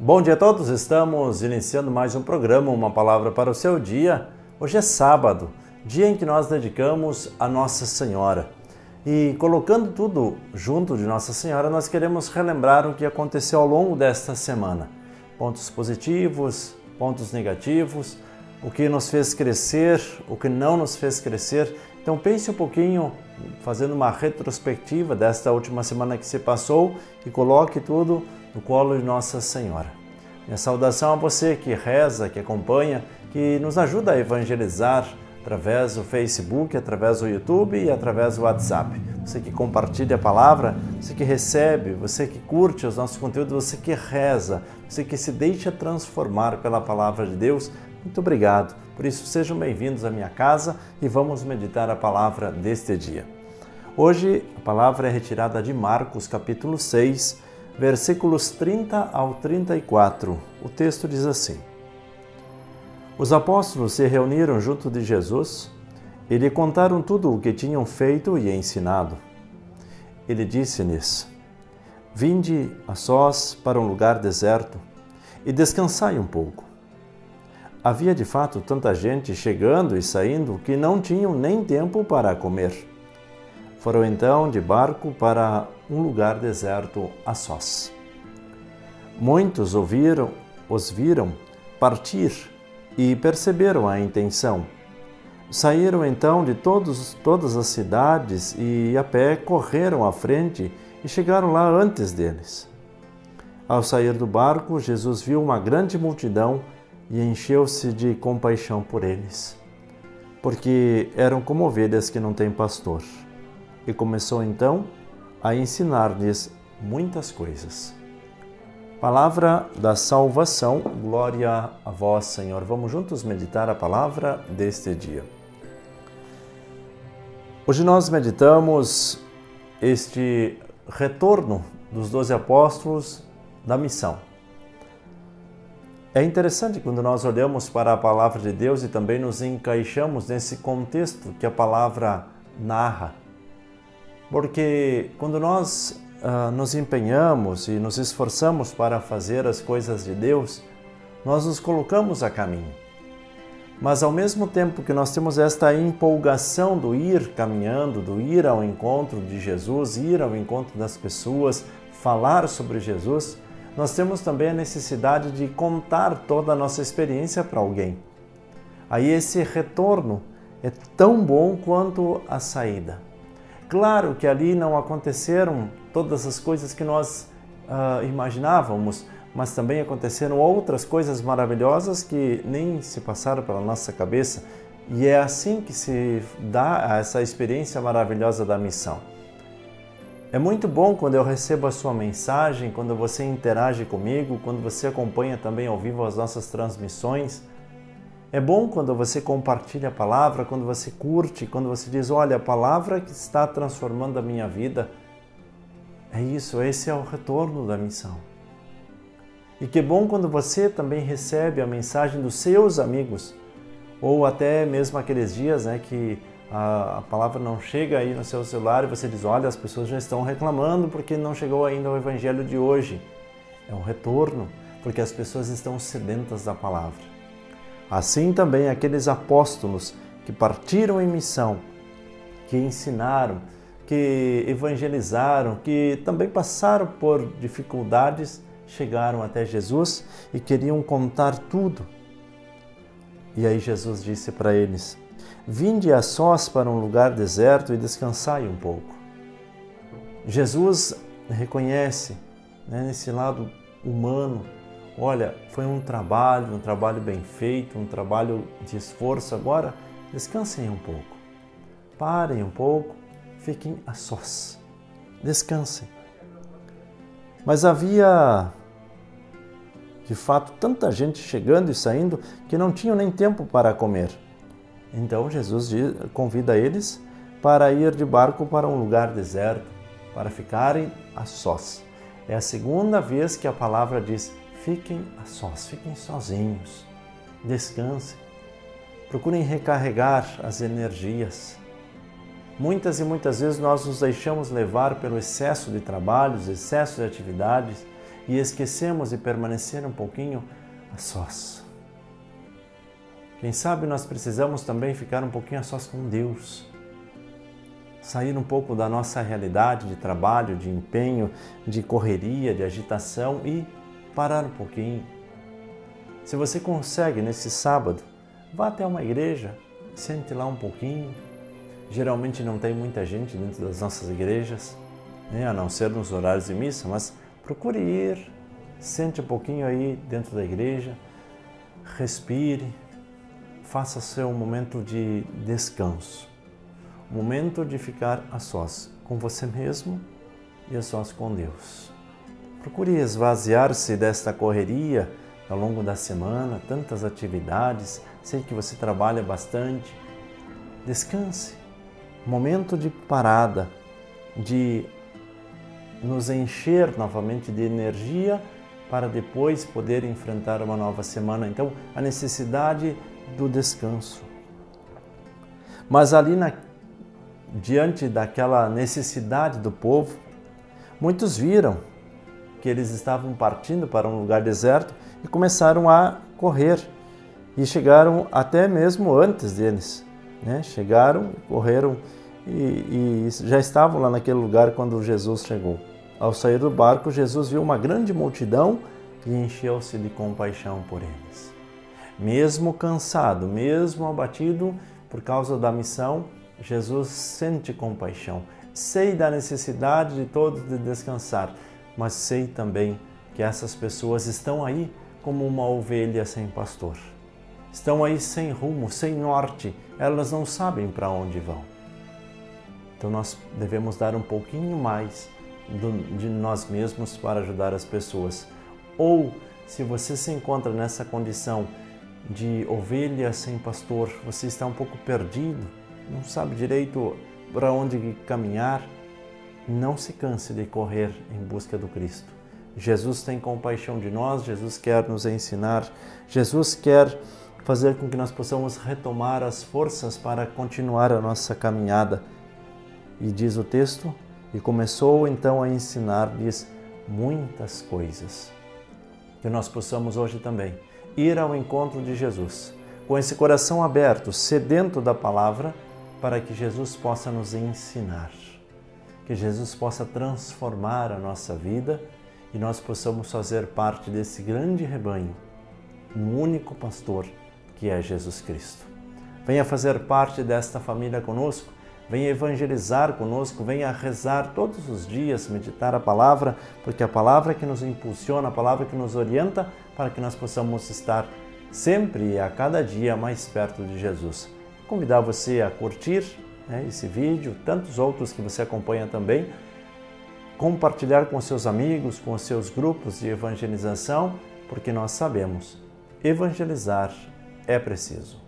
Bom dia a todos, estamos iniciando mais um programa, uma palavra para o seu dia. Hoje é sábado, dia em que nós dedicamos a Nossa Senhora. E colocando tudo junto de Nossa Senhora, nós queremos relembrar o que aconteceu ao longo desta semana. Pontos positivos, pontos negativos, o que nos fez crescer, o que não nos fez crescer. Então pense um pouquinho, fazendo uma retrospectiva desta última semana que se passou e coloque tudo no colo de Nossa Senhora. Minha saudação a você que reza, que acompanha, que nos ajuda a evangelizar através do Facebook, através do YouTube e através do WhatsApp. Você que compartilha a palavra, você que recebe, você que curte os nossos conteúdos, você que reza, você que se deixa transformar pela palavra de Deus, muito obrigado. Por isso, sejam bem-vindos à minha casa e vamos meditar a palavra deste dia. Hoje, a palavra é retirada de Marcos, capítulo 6, versículos 30 ao 34. O texto diz assim: Os apóstolos se reuniram junto de Jesus e lhe contaram tudo o que tinham feito e ensinado. Ele disse-lhes: Vinde a sós para um lugar deserto e descansai um pouco. Havia de fato tanta gente chegando e saindo que não tinham nem tempo para comer. Foram então de barco para um lugar deserto a sós. Muitos os viram partir e perceberam a intenção. Saíram então de todas as cidades e a pé correram à frente e chegaram lá antes deles. Ao sair do barco, Jesus viu uma grande multidão e encheu-se de compaixão por eles, porque eram como ovelhas que não têm pastor. E começou então a ensinar-lhes muitas coisas. Palavra da salvação, glória a vós, Senhor. Vamos juntos meditar a palavra deste dia. Hoje nós meditamos este retorno dos 12 apóstolos da missão. É interessante quando nós olhamos para a palavra de Deus e também nos encaixamos nesse contexto que a palavra narra. Porque quando nós nos empenhamos e nos esforçamos para fazer as coisas de Deus, nós nos colocamos a caminho. Mas ao mesmo tempo que nós temos esta empolgação do ir caminhando, do ir ao encontro de Jesus, ir ao encontro das pessoas, falar sobre Jesus, nós temos também a necessidade de contar toda a nossa experiência para alguém. Aí esse retorno é tão bom quanto a saída. Claro que ali não aconteceram todas as coisas que nós imaginávamos, mas também aconteceram outras coisas maravilhosas que nem se passaram pela nossa cabeça. E é assim que se dá essa experiência maravilhosa da missão. É muito bom quando eu recebo a sua mensagem, quando você interage comigo, quando você acompanha também ao vivo as nossas transmissões. É bom quando você compartilha a palavra, quando você curte, quando você diz, olha, a palavra que está transformando a minha vida. É isso, esse é o retorno da missão. E que bom quando você também recebe a mensagem dos seus amigos, ou até mesmo aqueles dias que a palavra não chega aí no seu celular e você diz, olha, as pessoas já estão reclamando porque não chegou ainda o evangelho de hoje. É um retorno, porque as pessoas estão sedentas da palavra. Assim também aqueles apóstolos que partiram em missão, que ensinaram, que evangelizaram, que também passaram por dificuldades, chegaram até Jesus e queriam contar tudo. E aí Jesus disse para eles, vinde a sós para um lugar deserto e descansai um pouco. Jesus reconhece nesse lado humano, olha, foi um trabalho bem feito, um trabalho de esforço, agora descansem um pouco. Parem um pouco, fiquem a sós, descansem. Mas havia, de fato, tanta gente chegando e saindo que não tinham nem tempo para comer. Então Jesus convida eles para ir de barco para um lugar deserto, para ficarem a sós. É a segunda vez que a palavra diz, fiquem a sós, fiquem sozinhos, descansem, procurem recarregar as energias. Muitas e muitas vezes nós nos deixamos levar pelo excesso de trabalhos, excesso de atividades e esquecemos de permanecer um pouquinho a sós. Quem sabe nós precisamos também ficar um pouquinho a sós com Deus. Sair um pouco da nossa realidade de trabalho, de empenho, de correria, de agitação e parar um pouquinho. Se você consegue nesse sábado, vá até uma igreja, sente lá um pouquinho. Geralmente não tem muita gente dentro das nossas igrejas, né? A não ser nos horários de missa, mas procure ir, sente um pouquinho aí dentro da igreja, respire, faça seu momento de descanso, um momento de ficar a sós com você mesmo e a sós com Deus. Procure esvaziar-se desta correria ao longo da semana, tantas atividades, sei que você trabalha bastante. Descanse, momento de parada, de nos encher novamente de energia para depois poder enfrentar uma nova semana. Então, a necessidade do descanso. Mas ali diante daquela necessidade do povo, muitos viram que eles estavam partindo para um lugar deserto e começaram a correr. E chegaram até mesmo antes deles, né? Chegaram, correram e já estavam lá naquele lugar quando Jesus chegou. Ao sair do barco, Jesus viu uma grande multidão e encheu-se de compaixão por eles. Mesmo cansado, mesmo abatido por causa da missão, Jesus sente compaixão. Sei da necessidade de todos de descansar, mas sei também que essas pessoas estão aí como uma ovelha sem pastor. Estão aí sem rumo, sem norte, elas não sabem para onde vão. Então nós devemos dar um pouquinho mais de nós mesmos para ajudar as pessoas. Ou, se você se encontra nessa condição de ovelha sem pastor, você está um pouco perdido, não sabe direito para onde caminhar, não se canse de correr em busca do Cristo. Jesus tem compaixão de nós, Jesus quer nos ensinar, Jesus quer fazer com que nós possamos retomar as forças para continuar a nossa caminhada. E diz o texto, e começou então a ensinar-lhes muitas coisas. Que nós possamos hoje também ir ao encontro de Jesus, com esse coração aberto, sedento da palavra, para que Jesus possa nos ensinar, que Jesus possa transformar a nossa vida e nós possamos fazer parte desse grande rebanho, um único pastor, que é Jesus Cristo. Venha fazer parte desta família conosco, venha evangelizar conosco, venha rezar todos os dias, meditar a palavra, porque a palavra que nos impulsiona, a palavra que nos orienta, para que nós possamos estar sempre e a cada dia mais perto de Jesus. Convidar você a curtir esse vídeo, tantos outros que você acompanha também, compartilhar com seus amigos, com os seus grupos de evangelização, porque nós sabemos, evangelizar é preciso.